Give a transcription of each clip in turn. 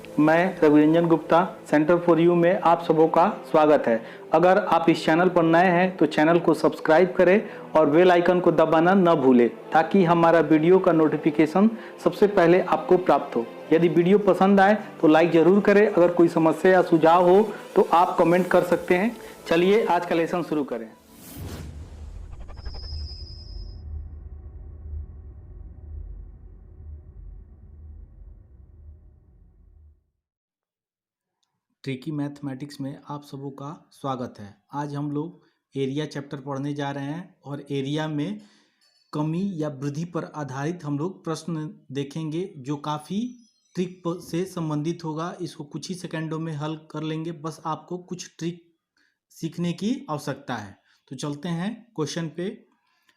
मैं Raviranjan Gupta, centre for you में आप सबों का स्वागत है। अगर आप इस चैनल पर नए हैं तो चैनल को सब्सक्राइब करें और बेल आइकन को दबाना न भूलें ताकि हमारा वीडियो का नोटिफिकेशन सबसे पहले आपको प्राप्त हो। यदि वीडियो पसंद आए तो लाइक ज़रूर करें। अगर कोई समस्या या सुझाव हो तो आप कमेंट कर सकते हैं। चलिए आज का लेसन शुरू करें। ट्रिकी मैथमेटिक्स में आप सबों का स्वागत है। आज हम लोग एरिया चैप्टर पढ़ने जा रहे हैं और एरिया में कमी या वृद्धि पर आधारित हम लोग प्रश्न देखेंगे जो काफ़ी ट्रिक से संबंधित होगा। इसको कुछ ही सेकंडों में हल कर लेंगे, बस आपको कुछ ट्रिक सीखने की आवश्यकता है। तो चलते हैं क्वेश्चन पे।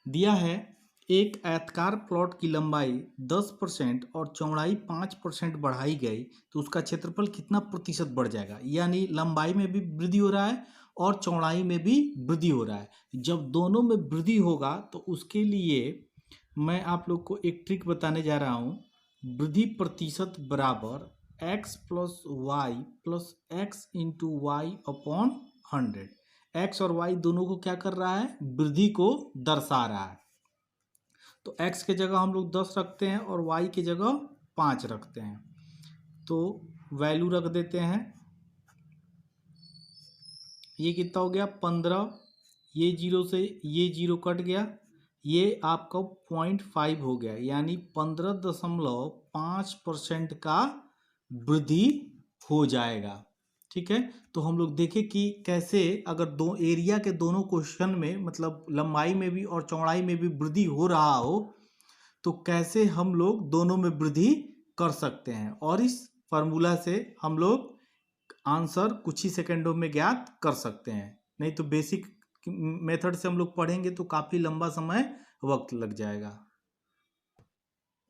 दिया है एक आयताकार प्लॉट की लंबाई 10% और चौड़ाई 5% बढ़ाई गई तो उसका क्षेत्रफल कितना प्रतिशत बढ़ जाएगा। यानी लंबाई में भी वृद्धि हो रहा है और चौड़ाई में भी वृद्धि हो रहा है। जब दोनों में वृद्धि होगा तो उसके लिए मैं आप लोग को एक ट्रिक बताने जा रहा हूँ। वृद्धि प्रतिशत बराबर x plus y plus x into y upon 100। X और वाई दोनों को क्या कर रहा है, वृद्धि को दर्शा रहा है। तो x के जगह हम लोग 10 रखते हैं और y के जगह 5 रखते हैं। तो वैल्यू रख देते हैं। ये कितना हो गया 15। ये जीरो से ये जीरो कट गया, ये आपका 0.5 हो गया, यानी 15.5% का वृद्धि हो जाएगा। ठीक है, तो हम लोग देखें कि कैसे अगर दो एरिया के दोनों क्वेश्चन में मतलब लंबाई में भी और चौड़ाई में भी वृद्धि हो रहा हो तो कैसे हम लोग दोनों में वृद्धि कर सकते हैं। और इस फार्मूला से हम लोग आंसर कुछ ही सेकंडों में ज्ञात कर सकते हैं। नहीं तो बेसिक मेथड से हम लोग पढ़ेंगे तो काफ़ी लंबा समय वक्त लग जाएगा।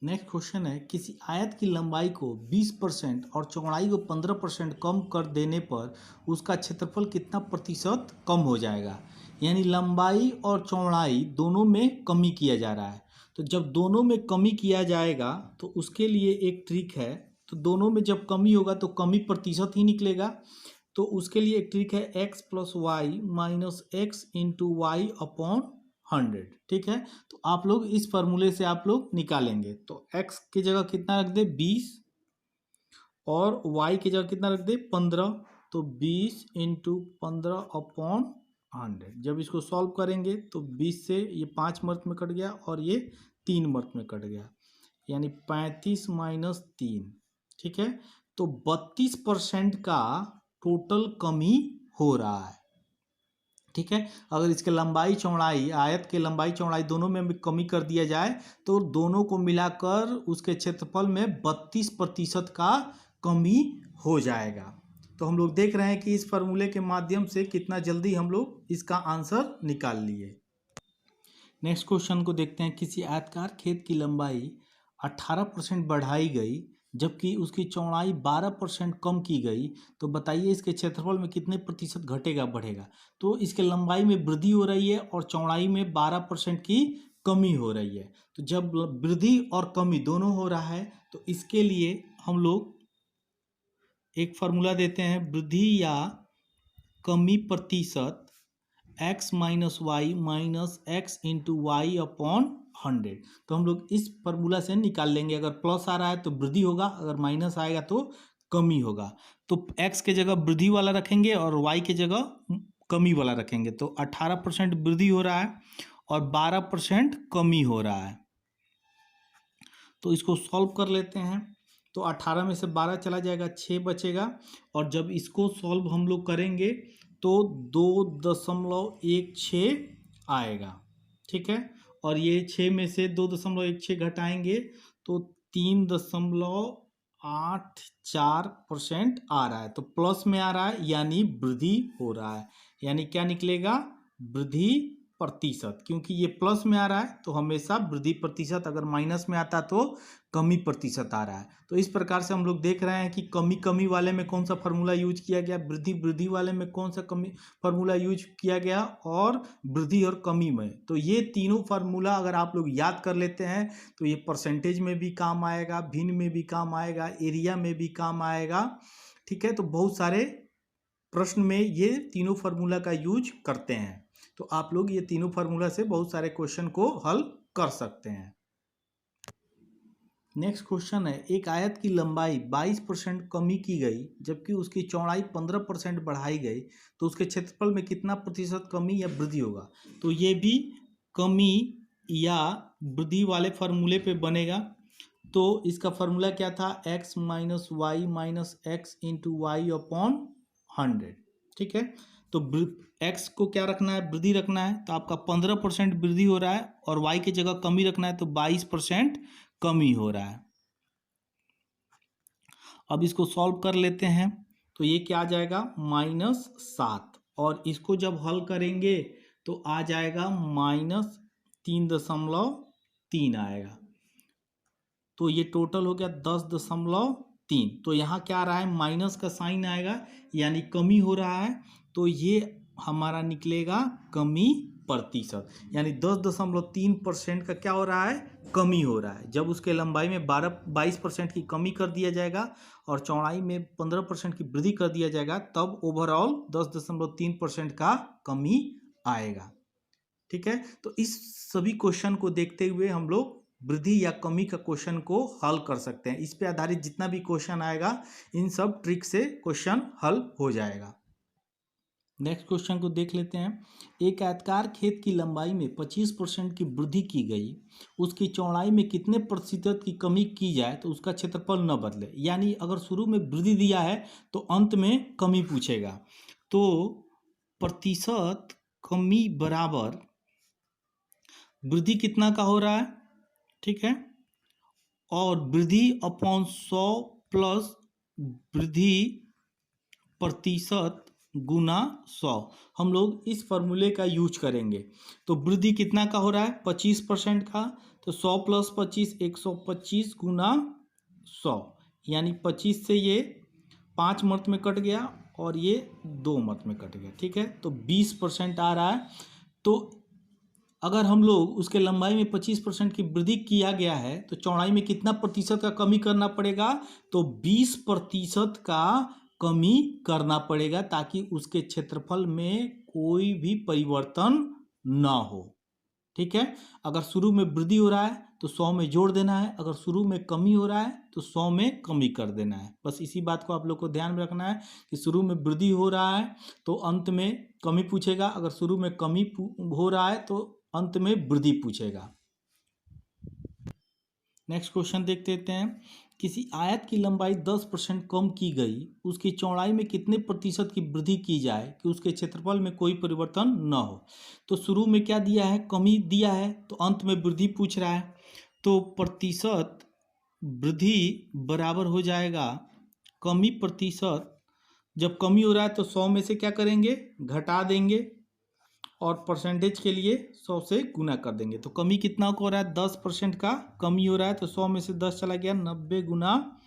नेक्स्ट क्वेश्चन है, किसी आयत की लंबाई को 20% और चौड़ाई को 15% कम कर देने पर उसका क्षेत्रफल कितना प्रतिशत कम हो जाएगा। यानी लंबाई और चौड़ाई दोनों में कमी किया जा रहा है। तो जब दोनों में कमी किया जाएगा तो उसके लिए एक ट्रिक है। तो दोनों में जब कमी होगा तो कमी प्रतिशत ही निकलेगा। तो उसके लिए एक ट्रिक है x plus y minus x into y upon 100। ठीक है, तो आप लोग इस फार्मूले से आप लोग निकालेंगे। तो x की जगह कितना रख दे 20 और y की जगह कितना रख दे 15। तो 20 इंटू 15 अपॉन 100। जब इसको सॉल्व करेंगे तो 20 से ये 5 मर्क में कट गया और ये 3 मर्क में कट गया, यानी 35 माइनस 3। ठीक है, तो 32% का टोटल कमी हो रहा है। ठीक है, अगर इसके लंबाई चौड़ाई आयत के लंबाई चौड़ाई दोनों में कमी कर दिया जाए तो दोनों को मिलाकर उसके क्षेत्रफल में 32% का कमी हो जाएगा। तो हम लोग देख रहे हैं कि इस फार्मूले के माध्यम से कितना जल्दी हम लोग इसका आंसर निकाल लिए। नेक्स्ट क्वेश्चन को देखते हैं। किसी आयताकार खेत की लंबाई 18% बढ़ाई गई जबकि उसकी चौड़ाई 12% कम की गई तो बताइए इसके क्षेत्रफल में कितने प्रतिशत घटेगा बढ़ेगा। तो इसके लंबाई में वृद्धि हो रही है और चौड़ाई में 12% की कमी हो रही है। तो जब वृद्धि और कमी दोनों हो रहा है तो इसके लिए हम लोग एक फार्मूला देते हैं, वृद्धि या कमी प्रतिशत x minus y minus x into y upon 100। तो हम लोग इस फार्मूला से निकाल लेंगे। अगर प्लस आ रहा है तो वृद्धि होगा, अगर माइनस आएगा तो कमी होगा। तो x के जगह वृद्धि वाला रखेंगे और y के जगह कमी वाला रखेंगे। तो 18% वृद्धि हो रहा है और 12% कमी हो रहा है। तो इसको सॉल्व कर लेते हैं। तो 18 में से 12 चला जाएगा, 6 बचेगा। और जब इसको सॉल्व हम लोग करेंगे तो 2.16 आएगा। ठीक है, और ये 6 में से 2.16 घटाएंगे तो 3.84% आ रहा है। तो प्लस में आ रहा है यानी वृद्धि हो रहा है। यानी क्या निकलेगा, वृद्धि प्रतिशत, क्योंकि ये प्लस में आ रहा है तो हमेशा वृद्धि प्रतिशत, अगर माइनस में आता तो कमी प्रतिशत आ रहा है। तो इस प्रकार से हम लोग देख रहे हैं कि कमी वाले में कौन सा फार्मूला यूज किया गया, वृद्धि वाले में कौन सा कमी फार्मूला यूज किया गया, और वृद्धि और कमी में। तो ये तीनों फार्मूला अगर आप लोग याद कर लेते हैं तो ये परसेंटेज में भी काम आएगा, भिन्न में भी काम आएगा, एरिया में भी काम आएगा। ठीक है, तो बहुत सारे प्रश्न में ये तीनों फार्मूला का यूज करते हैं। तो आप लोग ये तीनों फार्मूला से बहुत सारे क्वेश्चन को हल कर सकते हैं। नेक्स्ट क्वेश्चन है, एक आयत की लंबाई 22% कमी की गई जबकि उसकी चौड़ाई 15% बढ़ाई गई, तो उसके क्षेत्रफल में कितना प्रतिशत कमी या वृद्धि होगा। तो ये भी कमी या वृद्धि वाले फार्मूले पे बनेगा। तो इसका फार्मूला क्या था, x minus y minus x into y upon 100। ठीक है, तो x को क्या रखना है, वृद्धि रखना है, तो आपका 15% वृद्धि हो रहा है, और y की जगह कमी रखना है तो 22% कमी हो रहा है। अब इसको सॉल्व कर लेते हैं, तो ये क्या आ जाएगा, -7, और इसको जब हल करेंगे तो आ जाएगा -3.3 आएगा। तो ये टोटल हो गया 10.3। तो यहाँ क्या आ रहा है, माइनस का साइन आएगा, यानी कमी हो रहा है। तो ये हमारा निकलेगा कमी प्रतिशत, यानी 10.3% का क्या हो रहा है, कमी हो रहा है। जब उसके लंबाई में 22% की कमी कर दिया जाएगा और चौड़ाई में 15% की वृद्धि कर दिया जाएगा, तब ओवरऑल 10.3% का कमी आएगा। ठीक है, तो इस सभी क्वेश्चन को देखते हुए हम लोग वृद्धि या कमी का क्वेश्चन को हल कर सकते हैं। इस पे आधारित जितना भी क्वेश्चन आएगा, इन सब ट्रिक से क्वेश्चन हल हो जाएगा। नेक्स्ट क्वेश्चन को देख लेते हैं, एक आयताकार खेत की लंबाई में 25% की वृद्धि की गई, उसकी चौड़ाई में कितने प्रतिशत की कमी की जाए तो उसका क्षेत्रफल न बदले। यानी अगर शुरू में वृद्धि दिया है तो अंत में कमी पूछेगा। तो प्रतिशत कमी बराबर वृद्धि कितना का हो रहा है, ठीक है, और वृद्धि अपॉन 100 प्लस वृद्धि प्रतिशत गुना 100। हम लोग इस फॉर्मूले का यूज करेंगे। तो वृद्धि कितना का हो रहा है, 25% का, तो 100 प्लस 25 125 गुना 100, यानी 25 से ये 5 मर्त में कट गया और ये 2 मर्त में कट गया। ठीक है, तो 20% आ रहा है। तो अगर हम लोग उसके लंबाई में 25% की वृद्धि किया गया है तो चौड़ाई में कितना प्रतिशत का कमी करना पड़ेगा, तो 20% का कमी करना पड़ेगा, ताकि उसके क्षेत्रफल में कोई भी परिवर्तन ना हो। ठीक है, अगर शुरू में वृद्धि हो रहा है तो 100 में जोड़ देना है, अगर शुरू में कमी हो रहा है तो 100 में कमी कर देना है। बस इसी बात को आप लोग को ध्यान में रखना है कि शुरू में वृद्धि हो रहा है तो अंत में कमी पूछेगा, अगर शुरू में कमी हो रहा है तो अंत में वृद्धि पूछेगा। नेक्स्ट क्वेश्चन देख लेते हैं, किसी आयत की लंबाई 10% कम की गई, उसकी चौड़ाई में कितने प्रतिशत की वृद्धि की जाए कि उसके क्षेत्रफल में कोई परिवर्तन न हो। तो शुरू में क्या दिया है, कमी दिया है, तो अंत में वृद्धि पूछ रहा है। तो प्रतिशत वृद्धि बराबर हो जाएगा कमी प्रतिशत, जब कमी हो रहा है तो 100 में से क्या करेंगे, घटा देंगे, और परसेंटेज के लिए 100 से गुना कर देंगे। तो कमी कितना हो रहा है, 10% का कमी हो रहा है, तो 100 में से 10 चला गया, 90 गुना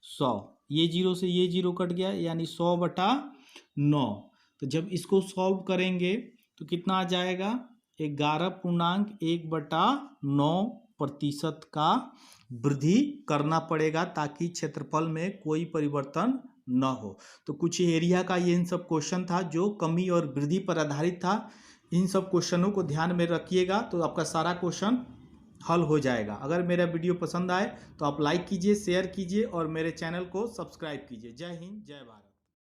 100, ये 0 से ये 0 कट गया, यानी 100/9। तो जब इसको सॉल्व करेंगे तो कितना आ जाएगा, 11.1/9% का वृद्धि करना पड़ेगा, ताकि क्षेत्रफल में कोई परिवर्तन न हो। तो कुछ एरिया का ये इन सब क्वेश्चन था जो कमी और वृद्धि पर आधारित था। इन सब क्वेश्चनों को ध्यान में रखिएगा तो आपका सारा क्वेश्चन हल हो जाएगा। अगर मेरा वीडियो पसंद आए तो आप लाइक कीजिए, शेयर कीजिए और मेरे चैनल को सब्सक्राइब कीजिए। जय हिंद, जय भारत।